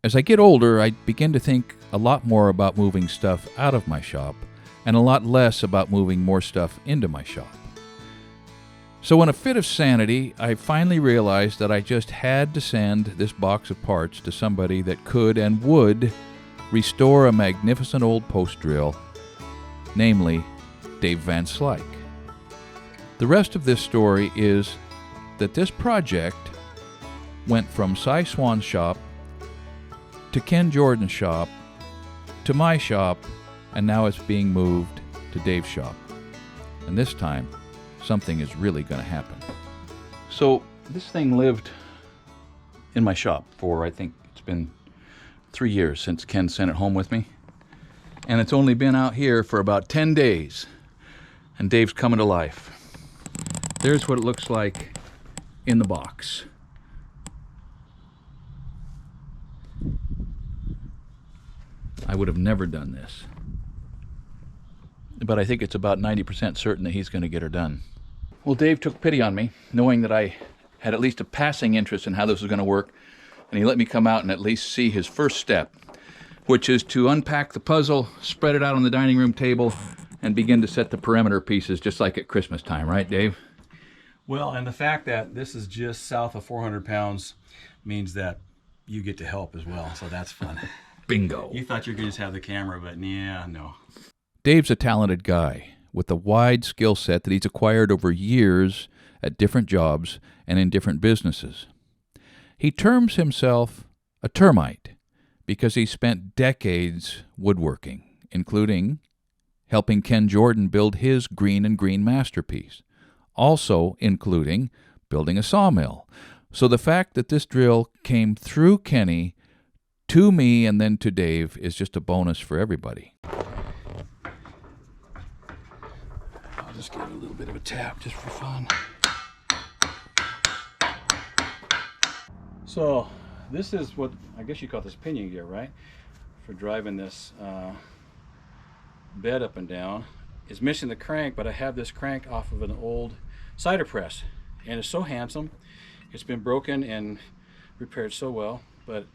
As I get older, I begin to think a lot more about moving stuff out of my shop and a lot less about moving more stuff into my shop. So in a fit of sanity, I finally realized that I just had to send this box of parts to somebody that could and would restore a magnificent old post drill, namely Dave Van Slyke. The rest of this story is that this project went from Cy Swan's shop to Ken Jordan's shop to my shop, and now it's being moved to Dave's shop. And this time, something is really going to happen. So this thing lived in my shop for, I think it's been 3 years since Ken sent it home with me. And it's only been out here for about 10 days. And Dave's coming to life. There's what it looks like in the box. I would have never done this. But I think it's about 90% certain that he's going to get her done. Well, Dave took pity on me, knowing that I had at least a passing interest in how this was going to work, and he let me come out and at least see his first step, which is to unpack the puzzle, spread it out on the dining room table, and begin to set the perimeter pieces just like at Christmas time, right, Dave? Well, and the fact that this is just south of 400 pounds means that you get to help as well, so that's fun. Bingo. You thought you were going to just have the camera, but yeah, no. Dave's a talented guy with a wide skill set that he's acquired over years at different jobs and in different businesses. He terms himself a termite because he spent decades woodworking, including helping Ken Jordan build his green and green masterpiece, also including building a sawmill. So the fact that this drill came through Kenny to me and then to Dave is just a bonus for everybody. I'll just give it a little bit of a tap just for fun. So this is what, I guess you call this pinion gear, right? For driving this bed up and down. It's missing the crank, but I have this crank off of an old cider press. And it's so handsome. It's been broken and repaired so well, but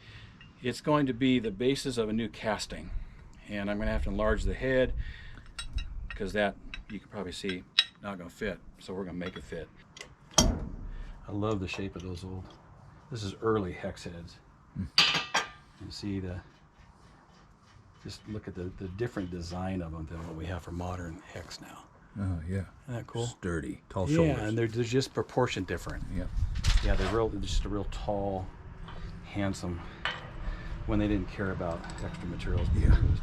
it's going to be the basis of a new casting. And I'm going to have to enlarge the head because that, you can probably see, not going to fit. So we're going to make it fit. I love the shape of those old, this is early hex heads. You see just look at the different design of them than what we have for modern hex now. Oh, yeah. Isn't that cool? Sturdy, tall shoulders. Yeah, and they're just proportioned different. Yeah. Yeah, they're just a real tall, handsome, when they didn't care about extra materials being used.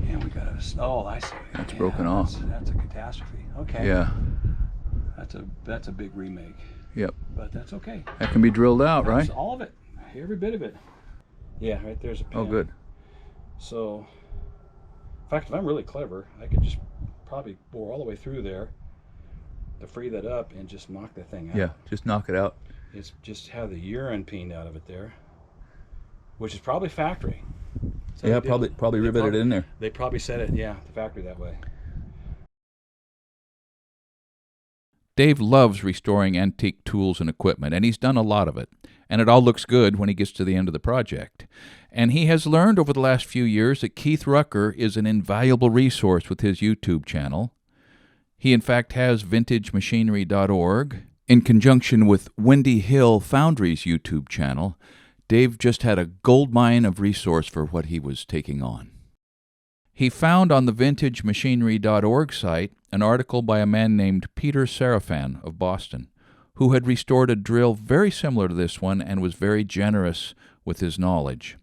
And we got a, oh, I see. That's broken off. That's a catastrophe. Okay. Yeah. That's a big remake. Yep. But that's okay. That can be drilled out, right? That's all of it. Every bit of it. Yeah, right there's a pin. Oh, good. So, in fact, if I'm really clever, I could just probably bore all the way through there to free that up and just knock the thing out. Yeah, just knock it out. It's just have the urine peened out of it there, which is probably factory. So yeah, probably riveted it in there. They probably set it, yeah, the factory that way. Dave loves restoring antique tools and equipment, and he's done a lot of it. And it all looks good when he gets to the end of the project. And he has learned over the last few years that Keith Rucker is an invaluable resource with his YouTube channel. He, in fact, has vintagemachinery.org. In conjunction with Windy Hill Foundry's YouTube channel, Dave just had a goldmine of resource for what he was taking on. He found on the vintagemachinery.org site an article by a man named Peter Seraphan of Boston, who had restored a drill very similar to this one and was very generous with his knowledge.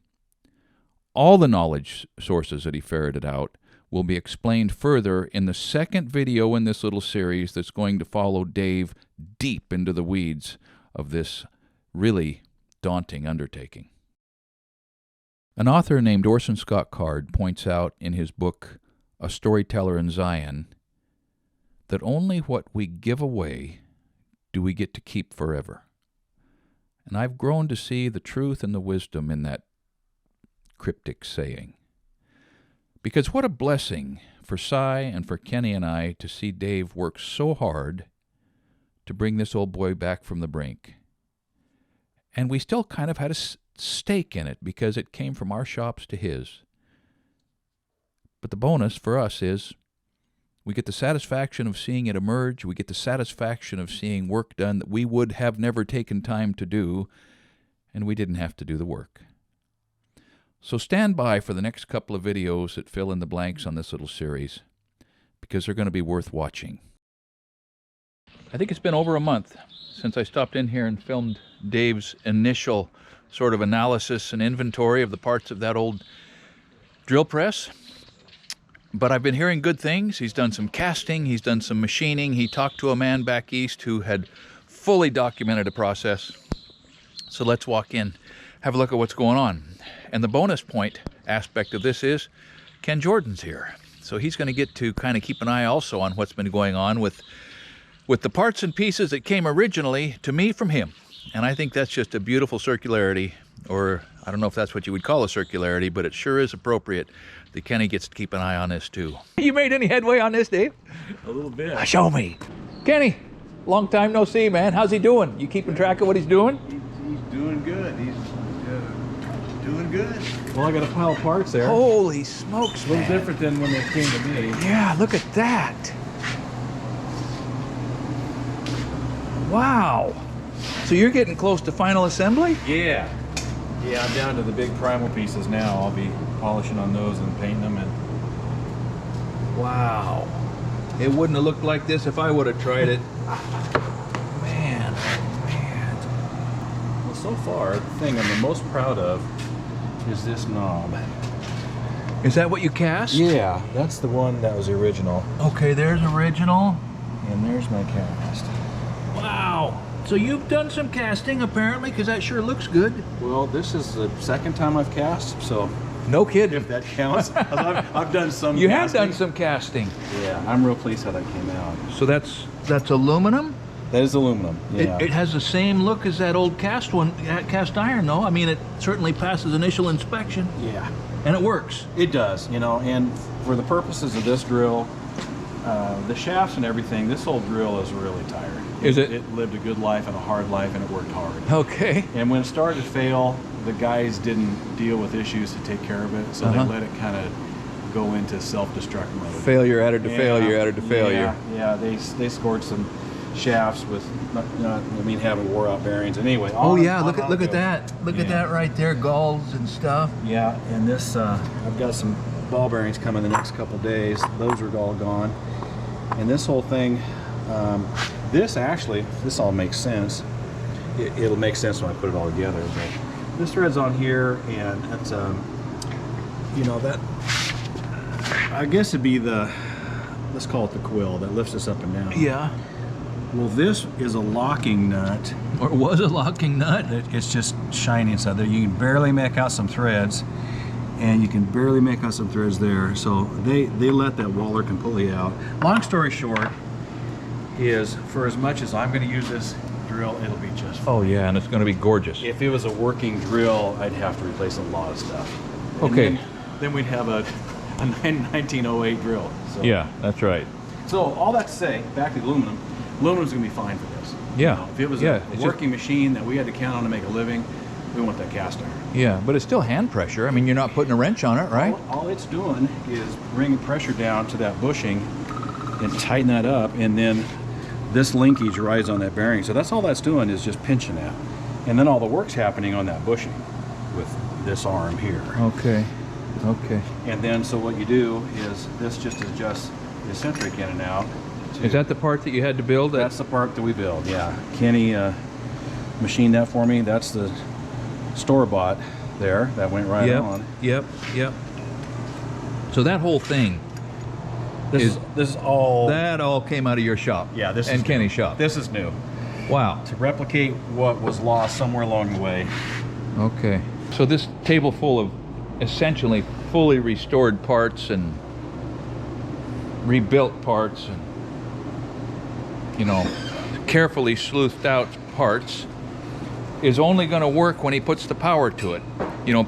All the knowledge sources that he ferreted out will be explained further in the second video in this little series that's going to follow Dave deep into the weeds of this really daunting undertaking. An author named Orson Scott Card points out in his book, A Storyteller in Zion, that only what we give away do we get to keep forever. And I've grown to see the truth and the wisdom in that cryptic saying. Because what a blessing for Cy and for Kenny and I to see Dave work so hard to bring this old boy back from the brink. And we still kind of had a stake in it because it came from our shops to his. But the bonus for us is we get the satisfaction of seeing it emerge. We get the satisfaction of seeing work done that we would have never taken time to do, and we didn't have to do the work. So stand by for the next couple of videos that fill in the blanks on this little series, because they're going to be worth watching. I think it's been over a month since I stopped in here and filmed Dave's initial sort of analysis and inventory of the parts of that old drill press. But I've been hearing good things. He's done some casting, he's done some machining. He talked to a man back east who had fully documented a process. So let's walk in, have a look at what's going on. And the bonus point aspect of this is Ken Jordan's here. So he's going to get to kind of keep an eye also on what's been going on with the parts and pieces that came originally to me from him. And I think that's just a beautiful circularity, or I don't know if that's what you would call a circularity, but it sure is appropriate that Kenny gets to keep an eye on this too. You made any headway on this, Dave? A little bit. Show me. Kenny, long time no see, man. How's he doing? You keeping track of what he's doing? He's doing good. He's doing good. Well, I got a pile of parts there. Holy smokes, a little different than when they came to me. Yeah, look at that. Wow. So you're getting close to final assembly? Yeah. Yeah, I'm down to the big primal pieces now. I'll be polishing on those and painting them. And wow. It wouldn't have looked like this if I would have tried it. Man, well, so far, the thing I'm the most proud of is this knob. Is that what you cast? Yeah, that's the one that was the original. Okay, there's original. And there's my cast. Wow. So you've done some casting apparently, because that sure looks good. Well, this is the second time I've cast, so no kidding. if that counts. I've done some You casting. have done some casting. Yeah, I'm real pleased how that came out. So that's aluminum? That is aluminum. Yeah. It has the same look as that old cast iron though. I mean, it certainly passes initial inspection. Yeah. And it works. It does, you know, and for the purposes of this drill, the shafts and everything, this old drill is really tired. Is it? It lived a good life and a hard life, and it worked hard. Okay. And when it started to fail, the guys didn't deal with issues to take care of it, so they let it kind of go into self-destruct mode. Failure added to failure added to failure. Yeah, they scored some shafts with, having wore out bearings. And anyway. Oh yeah, look at that. Look at that right there, galls and stuff. Yeah, and this, I've got some ball bearings coming the next couple days. Those are all gone. And this whole thing, this all makes sense. It'll make sense when I put it all together. But this thread's on here, and that's, that, I guess it'd be let's call it the quill that lifts us up and down. Yeah. Well, this is a locking nut. Or was a locking nut. It's just shiny inside there. You can barely make out some threads, and you can barely make out some threads there. So they let that waller completely out. Long story short is, for as much as I'm going to use this drill, it'll be just fine. Oh yeah, and it's going to be gorgeous. If it was a working drill, I'd have to replace a lot of stuff. Okay. Then we'd have a 1908 drill. So. Yeah, that's right. So all that to say, back to aluminum. Aluminum's going to be fine for this. Yeah. You know, if it was a working machine that we had to count on to make a living, we want that cast iron. Yeah, but it's still hand pressure. I mean, you're not putting a wrench on it, right? All it's doing is bringing pressure down to that bushing and tighten that up, and then this linkage rides on that bearing. So that's all that's doing, is just pinching that. And then all the work's happening on that bushing with this arm here. Okay. Okay. And then so what you do is this just adjusts the eccentric in and out. Is that the part that you had to build? That's the part that we build, yeah. Kenny machined that for me. That's the store-bought there. That went right on. Yep. So that whole thing, this is all... That all came out of your shop? Yeah, this is And new. Kenny's shop? This is new. Wow. To replicate what was lost somewhere along the way. Okay. So this table full of essentially fully restored parts and rebuilt parts and, carefully sleuthed out parts is only going to work when he puts the power to it.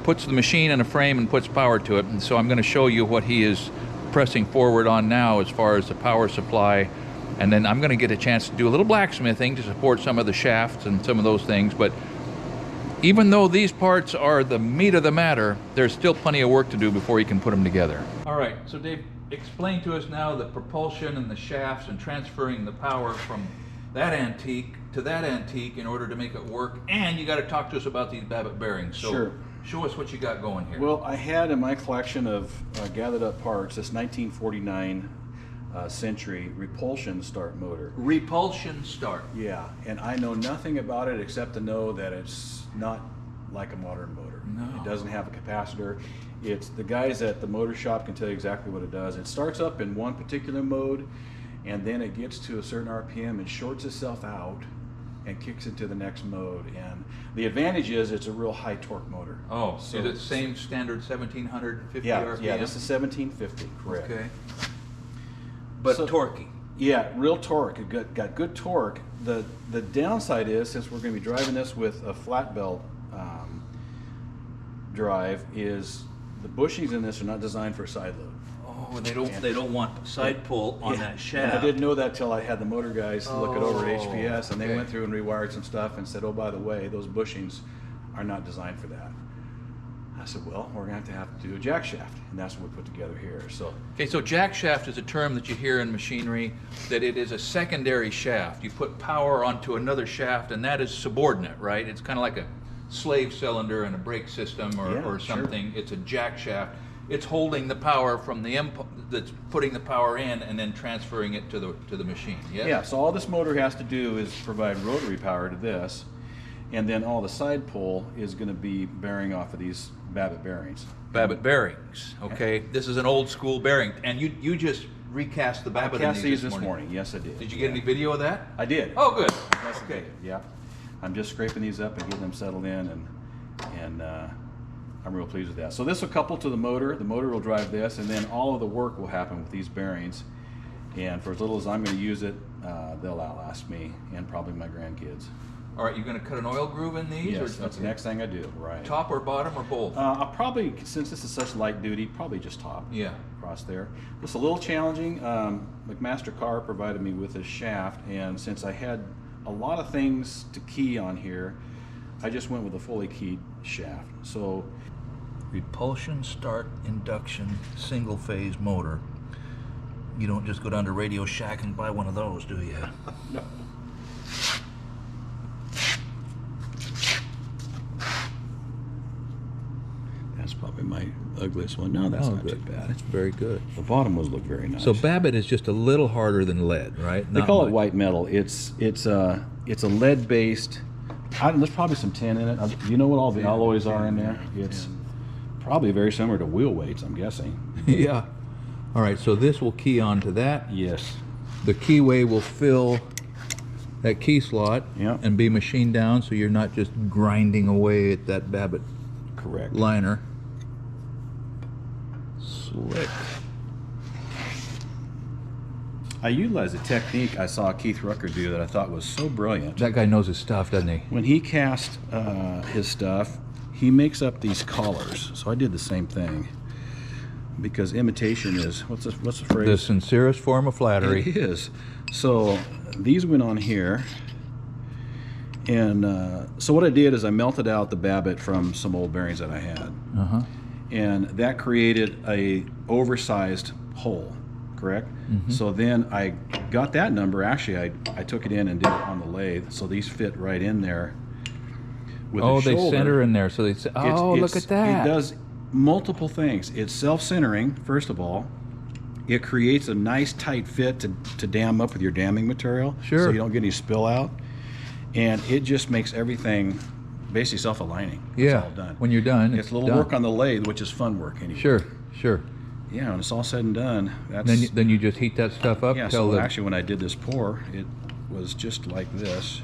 Puts the machine in a frame and puts power to it. And so I'm going to show you what he is pressing forward on now as far as the power supply. And then I'm going to get a chance to do a little blacksmithing to support some of the shafts and some of those things. But Even though these parts are the meat of the matter, there's still plenty of work to do before you can put them together. All right, so Dave, explain to us now the propulsion and the shafts and transferring the power from that antique to that antique in order to make it work. And you got to talk to us about these Babbitt bearings. So Sure. show us what you got going here. Well, I had in my collection of gathered up parts this 1949 Century repulsion start motor. Repulsion start. Yeah, and I know nothing about it except to know that it's not like a modern motor. No. It doesn't have a capacitor. It's the guys at the motor shop can tell you exactly what it does. It starts up in one particular mode, and then it gets to a certain RPM and shorts itself out and kicks into the next mode. And the advantage is it's a real high torque motor. Oh, So is it the same standard 1750 yeah, RPM? yeah, this is 1750, correct. Okay. But So- torquey. Yeah, real torque. It got good torque. The downside is, since we're going to be driving this with a flat belt drive, is the bushings in this are not designed for side load. Oh, they don't want side pull on that And shaft. I didn't know that till I had the motor guys look it over at Oh, HPS, and they okay. went through and rewired some stuff and said, oh, by the way, those bushings are not designed for that. I said, well, we're going to have to do a jack shaft, and that's what we put together here. So Okay, so jack shaft is a term that you hear in machinery, that it is a secondary shaft. You put power onto another shaft, and that is subordinate, right? It's kind of like a slave cylinder in a brake system or Yeah, sure. something. It's a jack shaft. It's holding the power from the that's putting the power in and then transferring it to the machine. Yes? yeah, so all this motor has to do is provide rotary power to this, and then all the side pull is going to be bearing off of these Babbitt bearings. Babbitt bearings. Okay, this is an old school bearing, and you just recast the I Babbitt cast in these this morning. Yes, I did. Did you get any video of that? I did. Oh, good. Yes, I Okay. did. Yeah, I'm just scraping these up and getting them settled in, and I'm real pleased with that. So this will couple to the motor. The motor will drive this, and then all of the work will happen with these bearings. And for as little as I'm going to use it, they'll outlast me and probably my grandkids. All right, you're going to cut an oil groove in these? Yes, or, that's the next thing I do. Right. Top or bottom or both? I'll probably, since this is such light duty, probably just top. Yeah. Across there. It's a little challenging. McMaster Carr provided me with this shaft, and since I had a lot of things to key on here, I just went with a fully keyed shaft. So Repulsion start induction single phase motor. You don't just go down to Radio Shack and buy one of those, do you? no. That's probably my ugliest one. No, that's not too bad. That's very good. The bottom ones look very nice. So Babbitt is just a little harder than lead, right? They Not call it much. white metal. It's a lead based. There's probably some tin in it. You know what all the alloys are in there? It's probably very similar to wheel weights, I'm guessing. Yeah. All right, so this will key onto that. Yes. The keyway will fill that key slot Yep. and be machined down, so you're not just grinding away at that Babbitt Correct. liner. Slick. I utilized a technique I saw Keith Rucker do that I thought was so brilliant. That guy knows his stuff, doesn't he? When he cast his stuff, he makes up these collars. So I did the same thing. Because imitation is, what's the The phrase? sincerest form of flattery. It is. So these went on here. And so what I did is I melted out the Babbitt from some old bearings that I had. Uh-huh. And that created a oversized hole, correct? Mm-hmm. So then I got that number. Actually, I took it in and did it on the lathe. So these fit right in there. With Oh, a they shoulder. center in there, so they say, oh, look at that. It does multiple things. It's self-centering, first of all. It creates a nice tight fit to dam up with your damming material. Sure. So you don't get any spill out. And it just makes everything basically self-aligning. Yeah, It's all done. when you're done, It's a little done. work on the lathe, which is fun work anyway. Sure, sure. Yeah, when it's all said and done, that's... Then you just heat that stuff up. yeah, till so the, actually when I did this pour, it was just like this.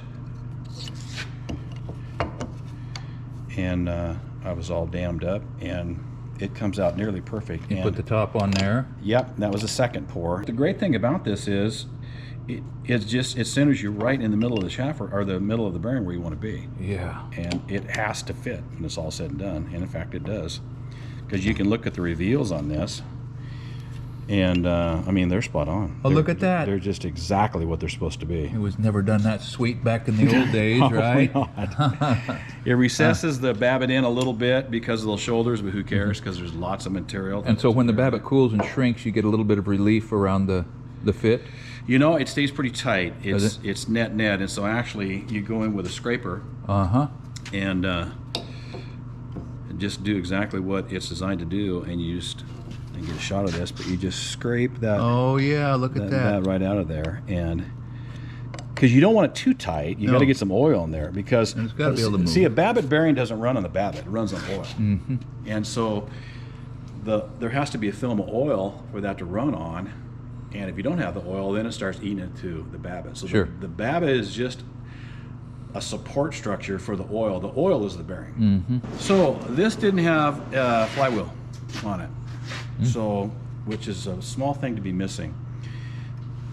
And I was all dammed up, and it comes out nearly perfect. you And put the top on there. yep, that was the second pour. The great thing about this is it centers you right in the middle of the shaft or the middle of the bearing where you want to be. Yeah. And it has to fit when it's all said and done. And in fact, it does. Because you can look at the reveals on this, And I mean, they're spot on. Oh, look at that. They're just exactly what they're supposed to be. It was never done that sweet back in the old days, right? It recesses the Babbitt in a little bit because of those shoulders, but who cares? Because there's lots of material. And so when the Babbitt cools and shrinks, you get a little bit of relief around the fit. You know, it stays pretty tight. It's net, and so actually you go in with a scraper. And just do exactly what it's designed to do, and you just get a shot of this, but you just scrape that. Oh yeah, look at that right out of there, and because you don't want it too tight, you got to get some oil in there because and it's got to be able to move. See, a Babbitt bearing doesn't run on the Babbitt; it runs on oil, and so there has to be a film of oil for that to run on, and if you don't have the oil, then it starts eating into the Babbitt. So the Babbitt is just a support structure for the oil. The oil is the bearing. So this didn't have a flywheel on it, so which is a small thing to be missing.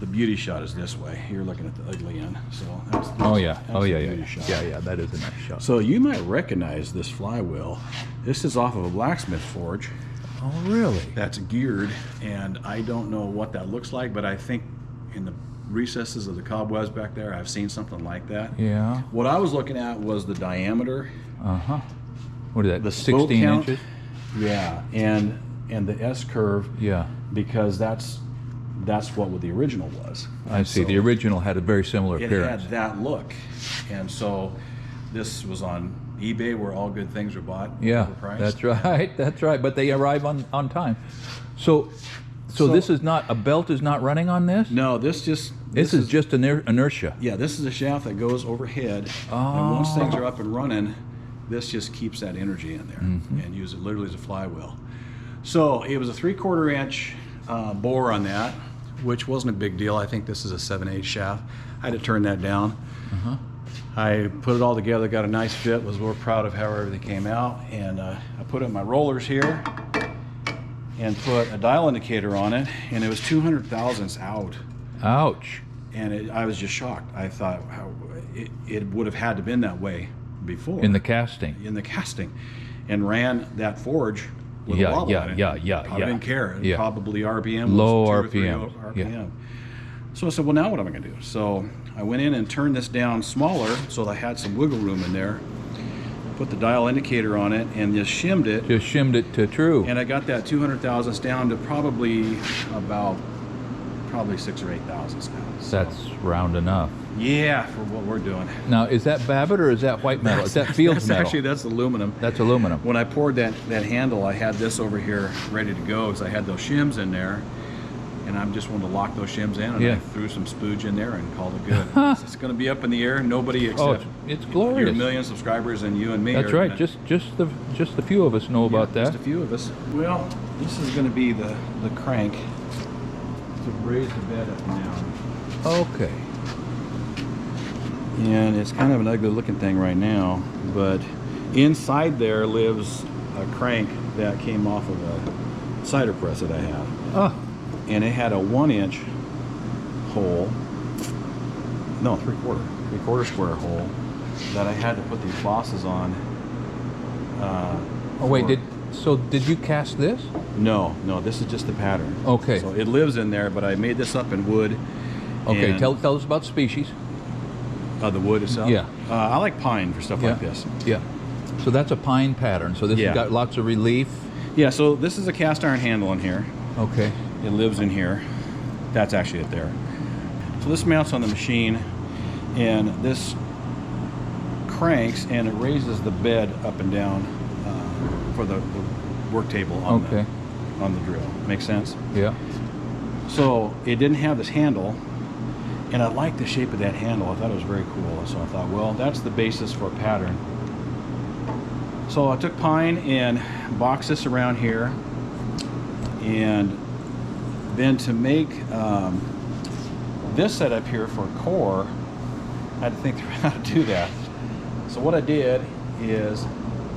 The beauty shot is this way. You're looking at the ugly end. So that's beauty shot. Yeah, that is a nice shot. So you might recognize this flywheel. This is off of a blacksmith forge. Oh really? That's geared, and I don't know what that looks like, but I think in the recesses of the cobwebs back there, I've seen something like that. Yeah. What I was looking at was the diameter. What is that? The 16 count, inches. Yeah, and the S curve. Yeah. Because that's what the original was. I see. So the original had a very similar appearance. It had that look, and so this was on eBay where all good things are bought. Yeah, that's right. That's right. But they arrive on time. So this is not, a belt is not running on this? No, this is just inertia. Yeah, this is a shaft that goes overhead, and once things are up and running, this just keeps that energy in there and use it literally as a flywheel. So it was a 3/4 inch bore on that, which wasn't a big deal. I think this is a 7/8 shaft. I had to turn that down. I put it all together, got a nice fit, was real proud of how everything came out, and I put it in my rollers here and put a dial indicator on it, and it was 200 thousandths out. Ouch. And I was just shocked. I thought it would have had to been that way before. In the casting. And ran that forge with a wobble in it. I didn't care. Probably RPM low was 2 RPM. or 3 RPM. So I said, well, now what am I going to do? So I went in and turned this down smaller so that I had some wiggle room in there. Put the dial indicator on it and just shimmed it. Just shimmed it to true. And I got that 200 thousandths down to probably 6 or 8 thousandths now. So, that's round enough. Yeah, for what we're doing. Now, is that Babbitt or is that white metal? Is that Fields metal? Actually, that's aluminum. That's aluminum. When I poured that handle, I had this over here ready to go because I had those shims in there. And I just wanted to lock those shims in, and I threw some spooge in there and called it good. It's going to be up in the air. Nobody except it's glorious. Your million subscribers and you and me. That's right. Just the few of us know about that. Just a few of us. Well, this is going to be the crank to raise the bed up and down. Okay. And it's kind of an ugly looking thing right now, but inside there lives a crank that came off of a cider press that I have. And it had a 1 inch hole, no, 3/4 square hole that I had to put these bosses on. Did you cast this? No, this is just the pattern. Okay. So it lives in there, but I made this up in wood. Okay, tell us about the species. The wood itself? Yeah. I like pine for stuff like this. Yeah. So that's a pine pattern. So this has got lots of relief. Yeah, so this is a cast iron handle in here. Okay. It lives in here. That's actually it there. So this mounts on the machine, and this cranks and it raises the bed up and down for the work table on the drill. Make sense? Yeah. So it didn't have this handle, and I liked the shape of that handle. I thought it was very cool. So I thought, well, that's the basis for a pattern. So I took pine and boxed this around here, and then to make this setup here for a core, I had to think through how to do that. So what I did is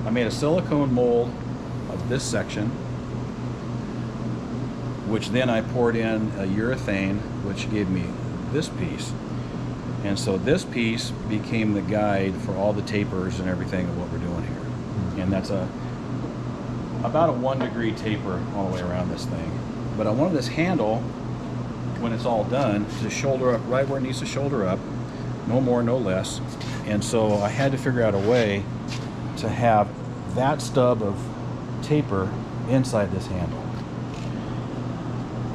I made a silicone mold of this section, which then I poured in a urethane, which gave me this piece. And so this piece became the guide for all the tapers and everything of what we're doing here. And that's about a 1 degree taper all the way around this thing. but I wanted this handle, when it's all done, to shoulder up right where it needs to shoulder up, no more, no less. And so I had to figure out a way to have that stub of taper inside this handle.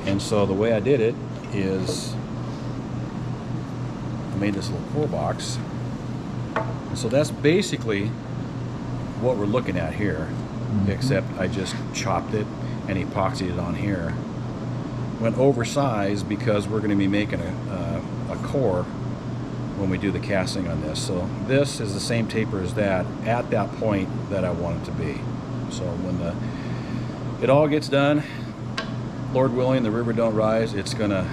And so the way I did it is I made this little core box. And so that's basically what we're looking at here, except I just chopped it and epoxied it on here. Went oversized because we're going to be making a core when we do the casting on this. So this is the same taper as that at that point that I want it to be. So when it all gets done, Lord willing, the river don't rise, it's going to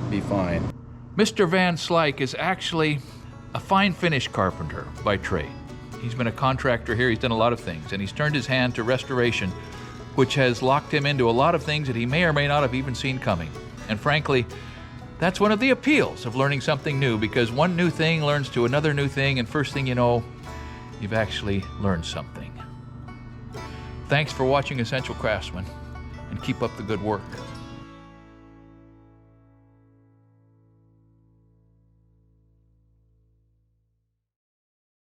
be fine. Mr. Van Slyke is actually a fine finish carpenter by trade. He's been a contractor here, he's done a lot of things, and he's turned his hand to restoration, which has locked him into a lot of things that he may or may not have even seen coming. And frankly, that's one of the appeals of learning something new, because one new thing learns to another new thing, and first thing you know, you've actually learned something. Thanks for watching Essential Craftsman, and keep up the good work.